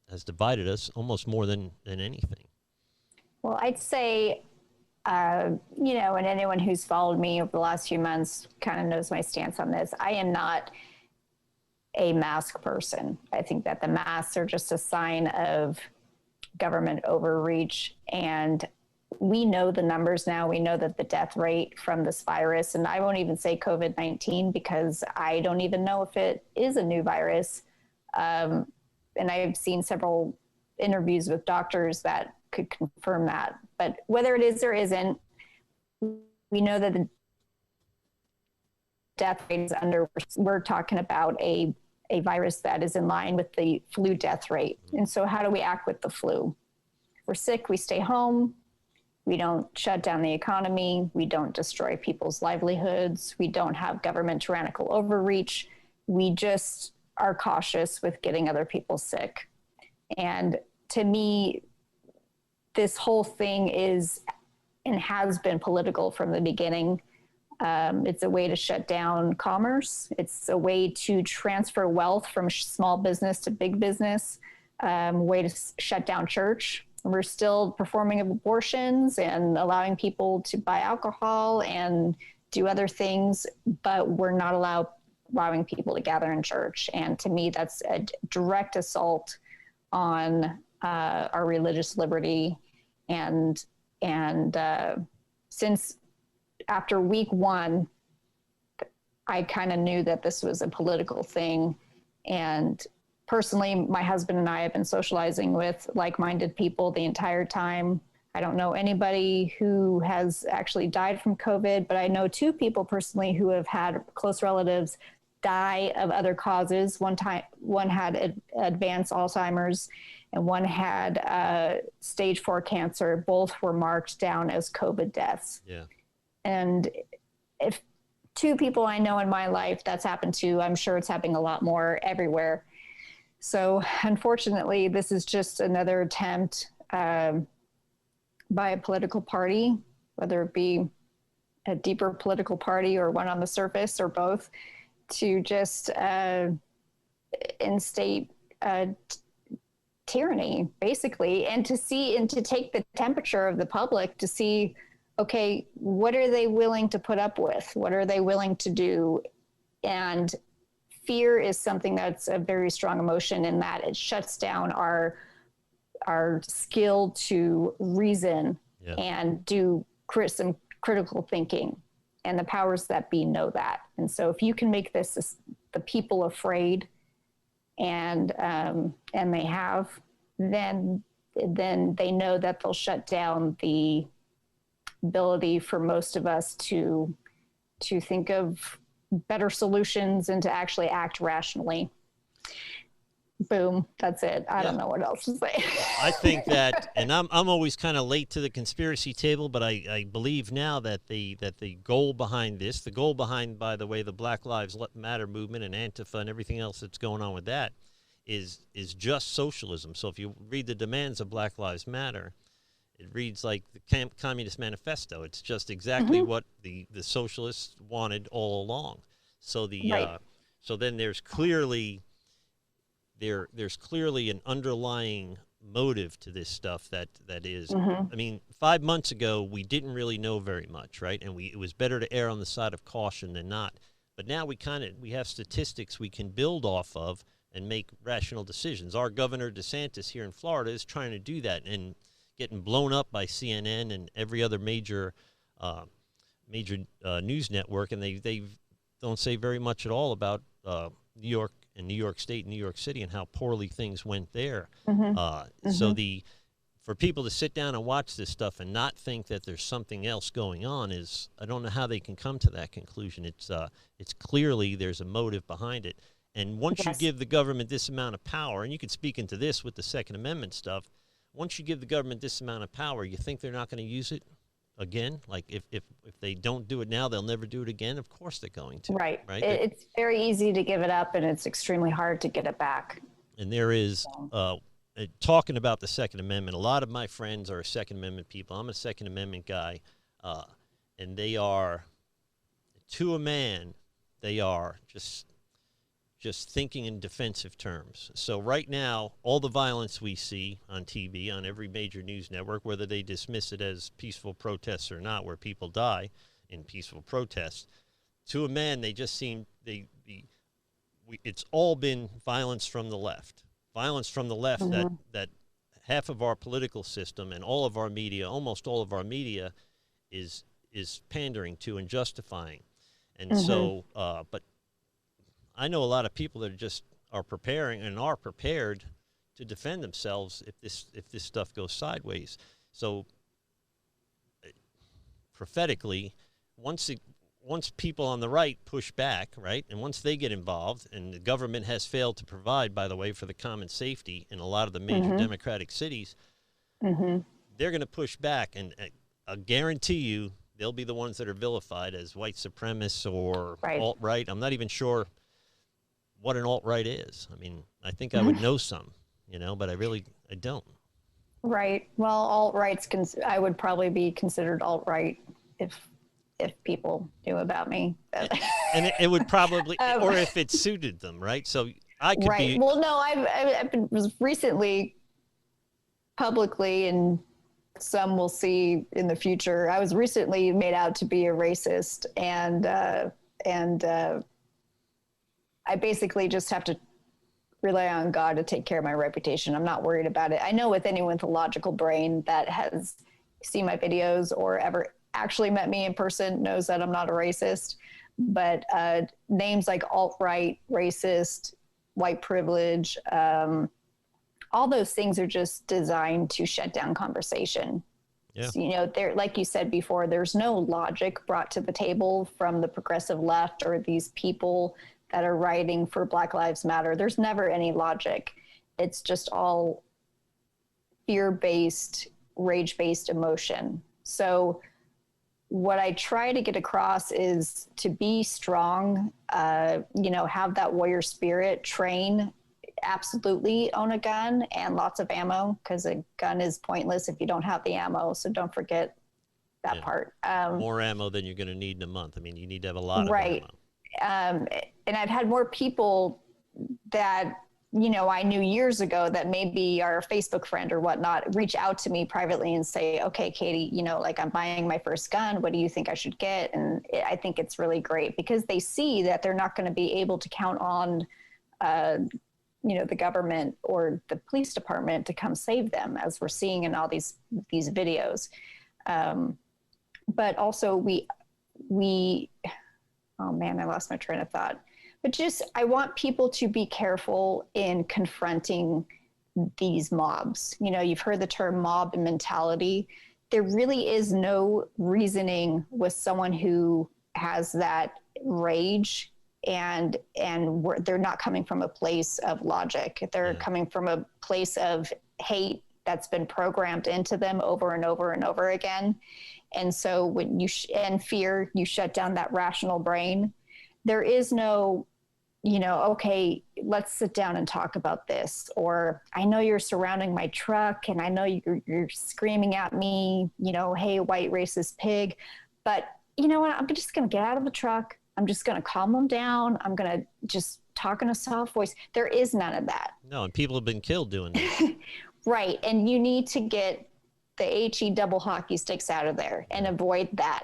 A: has divided us almost more than anything.
C: Well, I'd say, you know, and anyone who's followed me over the last few months kind of knows my stance on this. I am not a mask person. I think that the masks are just a sign of government overreach. And we know the numbers now. We know that the death rate from this virus, and I won't even say COVID-19 because I don't even know if it is a new virus. And I've seen several interviews with doctors that could confirm that. But whether it is or isn't, we know that the death rate is under, we're talking about a virus that is in line with the flu death rate. And so how do we act with the flu? If we're sick, we stay home. We don't shut down the economy. We don't destroy people's livelihoods. We don't have government tyrannical overreach. We just are cautious with getting other people sick. And to me, this whole thing is and has been political from the beginning. It's a way to shut down commerce. It's a way to transfer wealth from small business to big business, way to shut down church. We're still performing abortions and allowing people to buy alcohol and do other things, but we're not allowing people to gather in church. And to me, that's a direct assault on our religious liberty. And since after week one, I kind of knew that this was a political thing. And personally, my husband and I have been socializing with like-minded people the entire time. I don't know anybody who has actually died from COVID, but I know two people personally who have had close relatives die of other causes. One had advanced Alzheimer's and one had stage 4 cancer. Both were marked down as COVID deaths.
A: Yeah.
C: And if two people I know in my life that's happened to, I'm sure it's happening a lot more everywhere. So unfortunately, this is just another attempt by a political party, whether it be a deeper political party or one on the surface or both, to just instate tyranny, basically, and to take the temperature of the public to see, okay, what are they willing to put up with? What are they willing to do? And fear is something that's a very strong emotion in that it shuts down our skill to reason and do some critical thinking. And the powers that be know that. And so if you can make the people afraid, and they have, then they know that they'll shut down the ability for most of us to think of better solutions and to actually act rationally. Boom, that's it. I don't know what else to say.
A: I think that, and I'm always kind of late to the conspiracy table, but I believe now that the goal behind this, the goal behind, by the way, the Black Lives Matter movement and Antifa and everything else that's going on with that is just socialism. So if you read the demands of Black Lives Matter, it reads like the Communist Manifesto. It's just exactly what the socialists wanted all along. So so then there's clearly an underlying motive to this stuff that is, I mean, 5 months ago, we didn't really know very much, right? And it was better to err on the side of caution than not. But now we have statistics we can build off of and make rational decisions. Our Governor DeSantis here in Florida is trying to do that and getting blown up by CNN and every other major news network. And they don't say very much at all about New York and New York State and New York City and how poorly things went there. So for people to sit down and watch this stuff and not think that there's something else going on is, I don't know how they can come to that conclusion. It's clearly there's a motive behind it. And once you give the government this amount of power, and you could speak into this with the Second Amendment stuff, once you give the government this amount of power, you think they're not going to use it again? Like if they don't do it now, they'll never do it again? Of course they're going to. Right.
C: It's very easy to give it up, and it's extremely hard to get it back.
A: And there is, talking about the Second Amendment, a lot of my friends are Second Amendment people. I'm a Second Amendment guy, and they are, to a man, they are just just thinking in defensive terms. So right now, all the violence we see on TV, on every major news network, whether they dismiss it as peaceful protests or not, where people die in peaceful protests, to a man, they just seem, it's all been violence from the left. Violence from the left that half of our political system and all of our media, almost all of our media, is pandering to and justifying. And so, but I know a lot of people that are preparing and are prepared to defend themselves if this stuff goes sideways. So prophetically, once people on the right push back, right, and once they get involved, and the government has failed to provide, by the way, for the common safety in a lot of the major democratic cities, they're going to push back, and I guarantee you they'll be the ones that are vilified as white supremacists or alt-right. I'm not even sure what an alt-right is. I mean, I think I would know some, but I don't.
C: Right. Well, alt-right's, I would probably be considered alt-right if people knew about me.
A: And it would probably, or if it suited them, right? So I could be.
C: Well, no, I was recently publicly, and some will see in the future, I was recently made out to be a racist, and I basically just have to rely on God to take care of my reputation. I'm not worried about it. I know with anyone with a logical brain that has seen my videos or ever actually met me in person knows that I'm not a racist. But names like alt-right, racist, white privilege, all those things are just designed to shut down conversation.
A: Yeah.
C: So, there, like you said before, there's no logic brought to the table from the progressive left or these people that are writing for Black Lives Matter. There's never any logic. It's just all fear-based, rage-based emotion. So what I try to get across is to be strong, have that warrior spirit, train, absolutely own a gun and lots of ammo, because a gun is pointless if you don't have the ammo. So don't forget that part.
A: More ammo than you're going to need in a month. I mean, you need to have a lot of ammo.
C: And I've had more people that, I knew years ago that maybe are a Facebook friend or whatnot, reach out to me privately and say, okay, Katie, I'm buying my first gun. What do you think I should get? And I think it's really great because they see that they're not going to be able to count on, the government or the police department to come save them, as we're seeing in all these videos. But also oh man, I lost my train of thought. But I want people to be careful in confronting these mobs. You've heard the term mob mentality. There really is no reasoning with someone who has that rage, and they're not coming from a place of logic. They're coming from a place of hate that's been programmed into them over and over and over again. And so when and fear, you shut down that rational brain. There is no, okay, let's sit down and talk about this. Or I know you're surrounding my truck and I know you're screaming at me, hey, white racist pig. But you know what? I'm just going to get out of the truck. I'm just going to calm them down. I'm going to just talk in a soft voice. There is none of that.
A: No, and people have been killed doing that.
C: Right. And you need to get the HE double hockey sticks out of there and avoid that.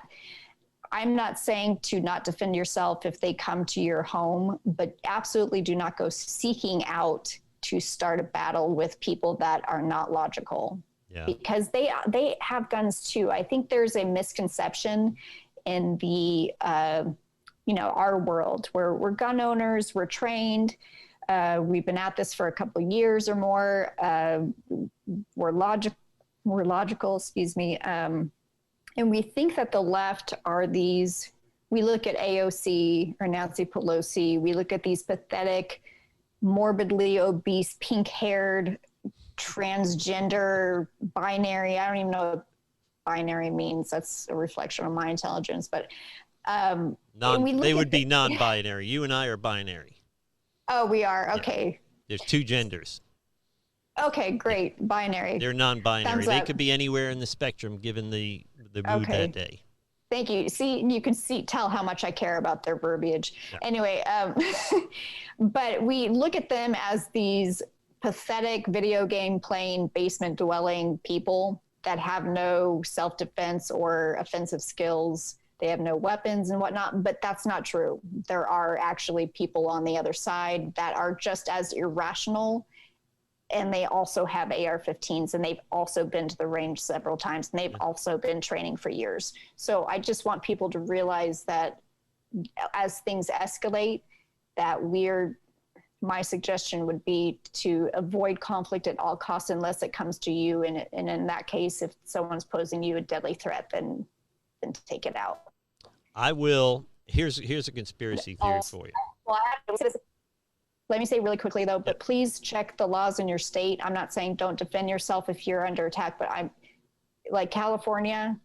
C: I'm not saying to not defend yourself if they come to your home, but absolutely do not go seeking out to start a battle with people that are not logical. Yeah. Because they have guns too. I think there's a misconception in the, our world where we're gun owners, we're trained, we've been at this for a couple of years or more. We're logical, and we think that the left are these, we look at AOC or Nancy Pelosi, we look at these pathetic, morbidly obese, pink-haired, transgender, binary, I don't even know what binary means, that's a reflection of my intelligence, but
A: they would be non-binary. You and I are binary.
C: Oh, we are, okay.
A: Yeah. There's two genders.
C: Okay, great. Binary.
A: They're non-binary. They could be anywhere in the spectrum given the mood that day.
C: Thank you. See, you can tell how much I care about their verbiage. Yeah. Anyway, but we look at them as these pathetic video game playing, basement dwelling people that have no self-defense or offensive skills. They have no weapons and whatnot, but that's not true. There are actually people on the other side that are just as irrational, and they also have AR-15s, and they've also been to the range several times, and they've also been training for years. So I just want people to realize that as things escalate, that my suggestion would be to avoid conflict at all costs unless it comes to you. And in that case, if someone's posing you a deadly threat, then take it out.
A: I will. Here's a conspiracy theory for you.
C: Well, let me say really quickly, though, but please check the laws in your state. I'm not saying don't defend yourself if you're under attack, but I'm like California.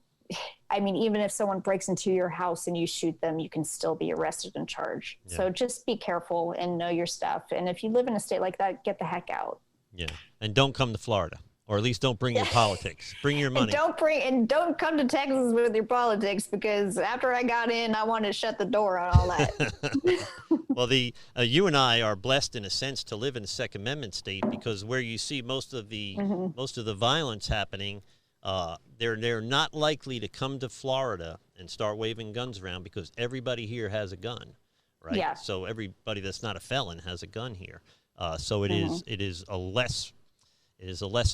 C: I mean, even if someone breaks into your house and you shoot them, you can still be arrested and charged. Yeah. So just be careful and know your stuff. And if you live in a state like that, get the heck out.
A: Yeah. And don't come to Florida, or at least don't bring your politics. Bring your money.
C: And don't come to Texas with your politics, because after I got in, I wanted to shut the door on all that.
A: Well, you and I are blessed in a sense to live in a Second Amendment state, because where you see most of the violence happening, they're not likely to come to Florida and start waving guns around, because everybody here has a gun, right? Yeah. So everybody that's not a felon has a gun here. So it is a less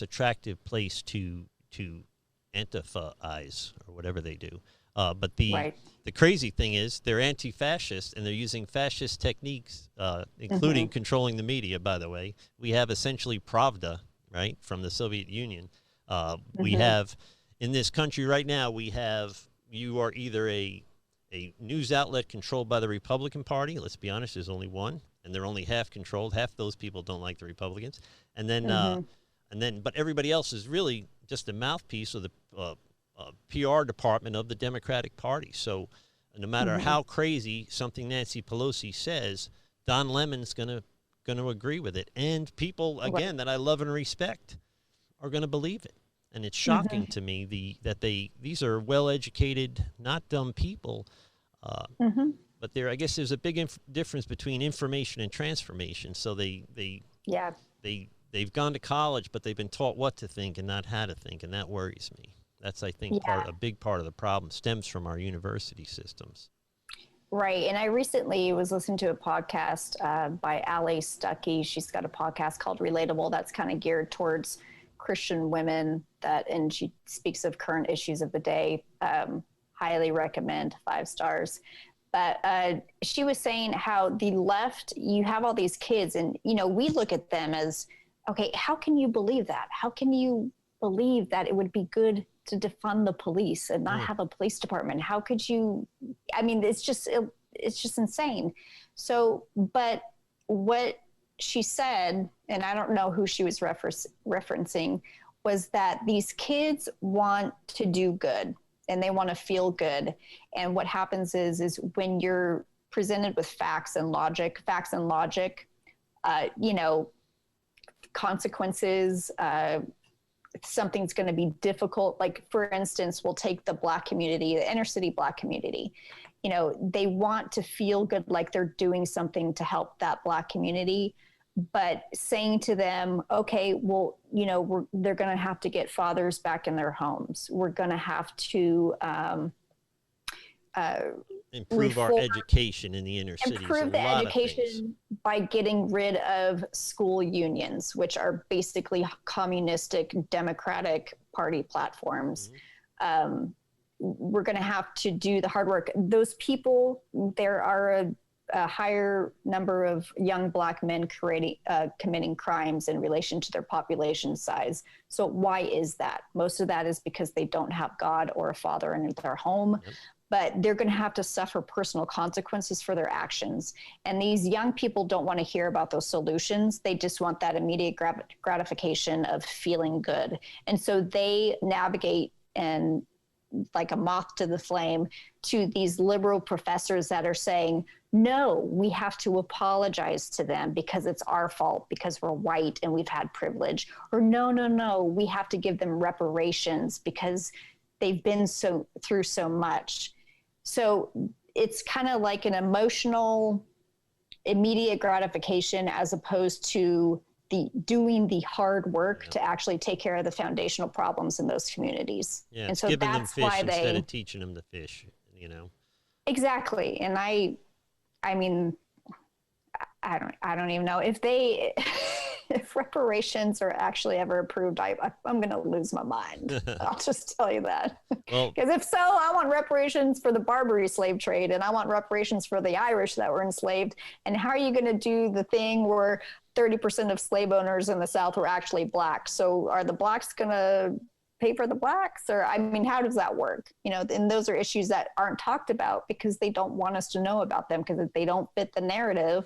A: attractive place to Antifa-ize or whatever they do. But the crazy thing is they're anti-fascist, and they're using fascist techniques, including controlling the media, by the way. We have essentially Pravda, right, from the Soviet Union. We have, in this country right now, you are either a news outlet controlled by the Republican Party. Let's be honest, there's only one, and they're only half controlled. Half those people don't like the Republicans. And then, but everybody else is really just a mouthpiece of the PR department of the Democratic Party. So no matter how crazy something Nancy Pelosi says, Don Lemon's gonna agree with it. And people, again, that I love and respect are going to believe it. And it's shocking to me that these are well-educated, not dumb people. But I guess there's a big difference between information and transformation. So they've gone to college, but they've been taught what to think and not how to think, and that worries me. That's, I think, a big part of the problem stems from our university systems.
C: Right. And I recently was listening to a podcast by Allie Stuckey. She's got a podcast called Relatable that's kind of geared towards Christian women, and she speaks of current issues of the day. Highly recommend, 5 stars. But she was saying how the left, you have all these kids, and we look at them as, okay, how can you believe that? How can you believe that it would be good to defund the police and not have a police department? How could you? I mean, it's just insane. So, but what she said, and I don't know who she was referencing, was that these kids want to do good and they want to feel good. And what happens is when you're presented with facts and logic, consequences, something's going to be difficult. Like, for instance, we'll take the Black community, the inner city Black community. They want to feel good, like they're doing something to help that Black community. But saying to them, okay, well, they're going to have to get fathers back in their homes. We're going to have to
A: improve our education in the inner cities.
C: Improve the education by getting rid of school unions, which are basically communistic Democratic Party platforms. We're going to have to do the hard work. Those people, there are a higher number of young Black men committing crimes in relation to their population size. So why is that? Most of that is because they don't have God or a father in their home. But they're going to have to suffer personal consequences for their actions. And these young people don't want to hear about those solutions. They just want that immediate gratification of feeling good. And so they navigate and like a moth to the flame to these liberal professors that are saying, no, we have to apologize to them because it's our fault, because we're white and we've had privilege. Or no, we have to give them reparations because they've been through so much. So it's kind of like an emotional, immediate gratification as opposed to doing the hard work to actually take care of the foundational problems in those communities.
A: Yeah,
C: and
A: it's
C: so
A: giving them
C: that's
A: fish
C: why
A: instead of teaching them to fish, you know.
C: Exactly. And I mean, I don't even know if if reparations are actually ever approved. I'm going to lose my mind. I'll just tell you that.
A: Well,
C: Because if so, I want reparations for the Barbary slave trade, and I want reparations for the Irish that were enslaved. And how are you going to do the thing where 30% of slave owners in the South were actually Black? So are the Blacks going to pay for the Blacks? Or, I mean, how does that work? You know, and those are issues that aren't talked about because they don't want us to know about them, because they don't fit the narrative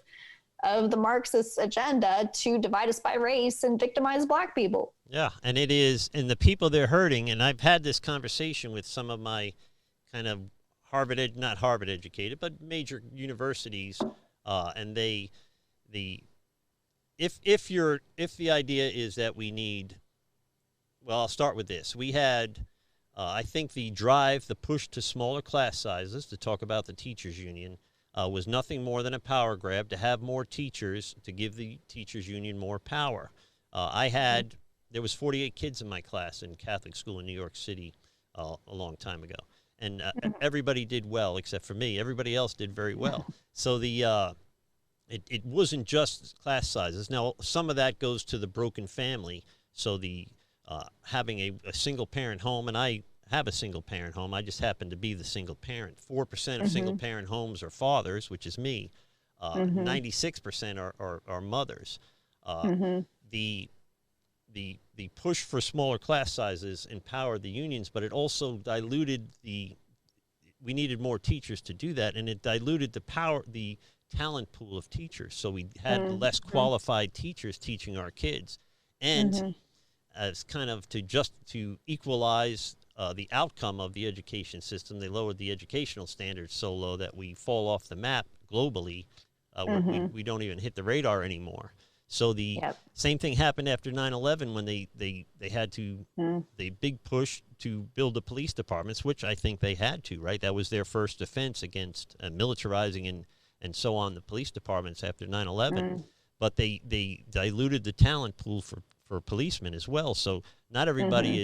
C: of the Marxist agenda to divide us by race and victimize Black people.
A: Yeah, and it is, and the people they're hurting, and I've had this conversation with some of my kind of not Harvard educated, but major universities, and if the idea is that we need, well, I'll start with this. We had, I think the push to smaller class sizes, to talk about the teachers union, was nothing more than a power grab to have more teachers, to give the teachers union more power. There was 48 kids in my class in Catholic school in New York City a long time ago. And everybody did well except for me. Everybody else did very well. So it wasn't just class sizes. Now, some of that goes to the broken family. So having a single-parent home, and I have a single-parent home. I just happen to be the single parent. 4% of single-parent homes are fathers, which is me. 96% are mothers. The push for smaller class sizes empowered the unions, but it also diluted we needed more teachers to do that, and it diluted the talent pool of teachers. So we had less qualified teachers teaching our kids. And as kind of to equalize the outcome of the education system, they lowered the educational standards so low that we fall off the map globally. We don't even hit the radar anymore. So the same thing happened after 9/11 when they had to, the big push to build the police departments, which I think they had to, right? That was their first defense against militarizing and so on the police departments after 9/11. But they diluted the talent pool for policemen as well. So not everybody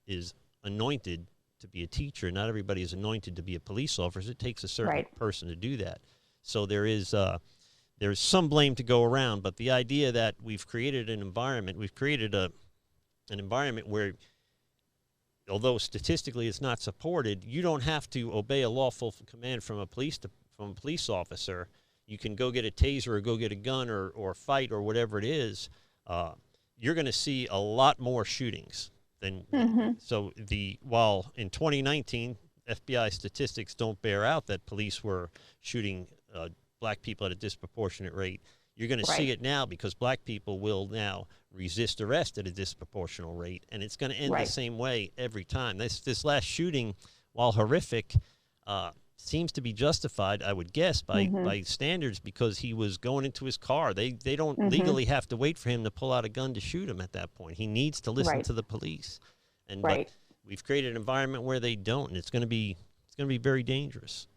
A: is anointed to be a teacher. Not everybody is anointed to be a police officer. It takes a certain person to do that. So there's some blame to go around, but the idea that we've created an environment where, although statistically it's not supported, you don't have to obey a lawful command from a police officer. You can go get a taser or go get a gun or fight or whatever it is. You're going to see a lot more shootings than while in 2019 FBI statistics don't bear out that police were shooting Black people at a disproportionate rate. You're going to see it now because Black people will now resist arrest at a disproportional rate, and it's going to end the same way every time. This last shooting, while horrific, seems to be justified, I would guess, by standards, because he was going into his car. They don't legally have to wait for him to pull out a gun to shoot him at that point. He needs to listen to the police, but we've created an environment where they don't, and it's going to be very dangerous.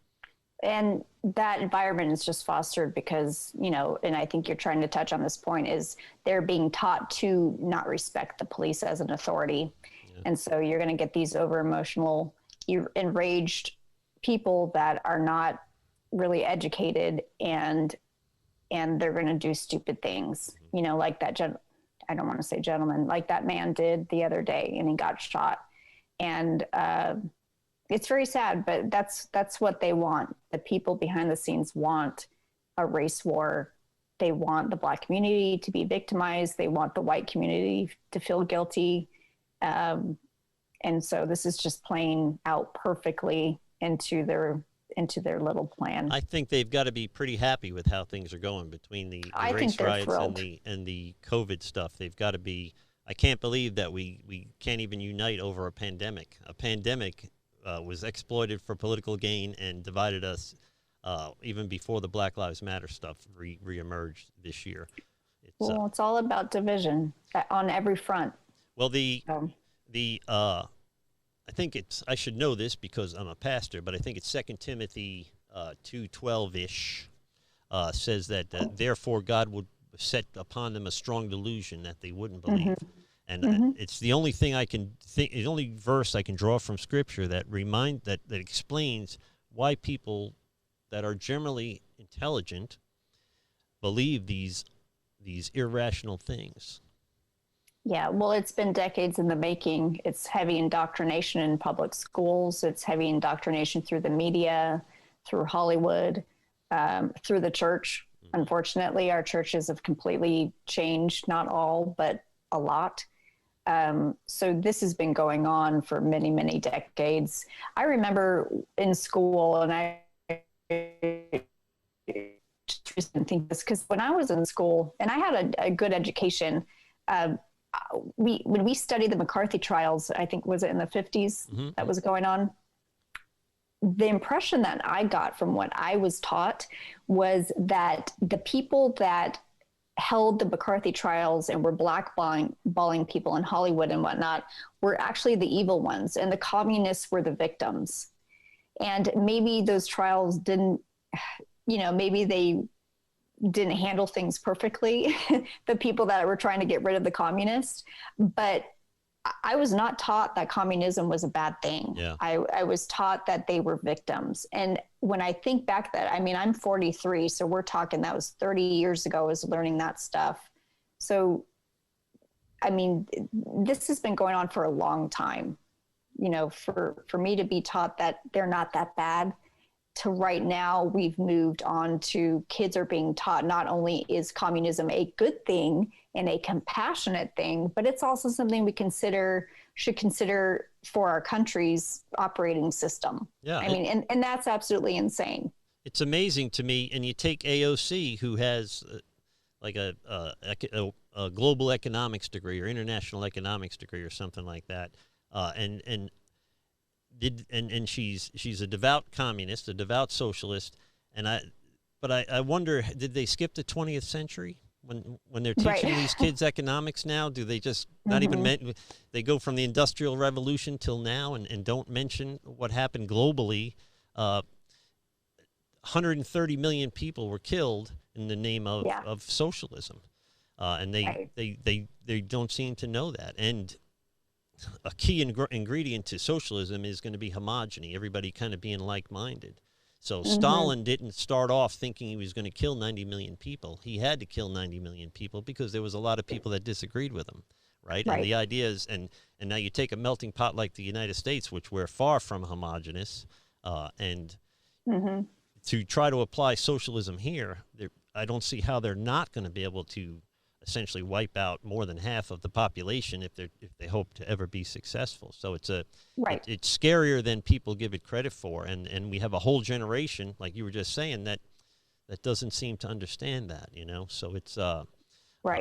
C: And that environment is just fostered because, and I think you're trying to touch on this point, is they're being taught to not respect the police as an authority. Yeah. And so you're going to get these over-emotional, enraged people that are not really educated, and they're going to do stupid things, like that I don't want to say gentleman, like that man did the other day, and he got shot. And it's very sad, but that's what they want. The people behind the scenes want a race war. They want the Black community to be victimized. They want the white community to feel guilty. And so this is just playing out perfectly into their little plan.
A: I think they've got to be pretty happy with how things are going between the race riots and the COVID stuff. They've got to be. I can't believe that we can't even unite over a pandemic. A pandemic was exploited for political gain and divided us even before the Black Lives Matter stuff reemerged this year.
C: It's all about division on every front.
A: Well, I think I should know this because I'm a pastor, but I think it's 2 Timothy 2:12-ish says that therefore God would set upon them a strong delusion that they wouldn't believe. And it's the only thing I can think, the only verse I can draw from Scripture that explains why people that are generally intelligent believe these irrational things.
C: Yeah, well, it's been decades in the making. It's heavy indoctrination in public schools. It's heavy indoctrination through the media, through Hollywood, through the church. Unfortunately, our churches have completely changed, not all, but a lot. So this has been going on for many, many decades. I remember in school, and I just didn't think this, because when I was in school, and I had a good education, when we studied the McCarthy trials, I think, was it in the 50s that was going on? The impression that I got from what I was taught was that the people that held the McCarthy trials and were blackballing people in Hollywood and whatnot were actually the evil ones, and the communists were the victims. And maybe those trials didn't, maybe they didn't handle things perfectly, the people that were trying to get rid of the communists. But I was not taught that communism was a bad thing.
A: Yeah.
C: I was taught that they were victims. And when I think back I'm 43, so we're talking, that was 30 years ago, I was learning that stuff. So, this has been going on for a long time, for me to be taught that they're not that bad, to right now we've moved on to kids are being taught not only is communism a good thing and a compassionate thing, but it's also something we should consider for our country's operating system.
A: Yeah,
C: and that's absolutely insane.
A: It's amazing to me. And you take AOC, who has a global economics degree or international economics degree or something like that, and she's a devout communist, a devout socialist, but I wonder, did they skip the 20th century when they're teaching these kids economics now? Do they just not even they go from the Industrial Revolution till now and don't mention what happened globally? 130 million people were killed in the name of socialism, and they don't seem to know that. And a key ingredient to socialism is going to be homogeny, everybody kind of being like-minded. So Stalin didn't start off thinking he was going to kill 90 million people. He had to kill 90 million people because there was a lot of people that disagreed with him, right? And the idea is, and now you take a melting pot like the United States, which we're far from homogenous, and to try to apply socialism here, I don't see how they're not going to be able to essentially wipe out more than half of the population if they hope to ever be successful. So it's it's scarier than people give it credit for, and we have a whole generation, like you were just saying, that doesn't seem to understand that, So it's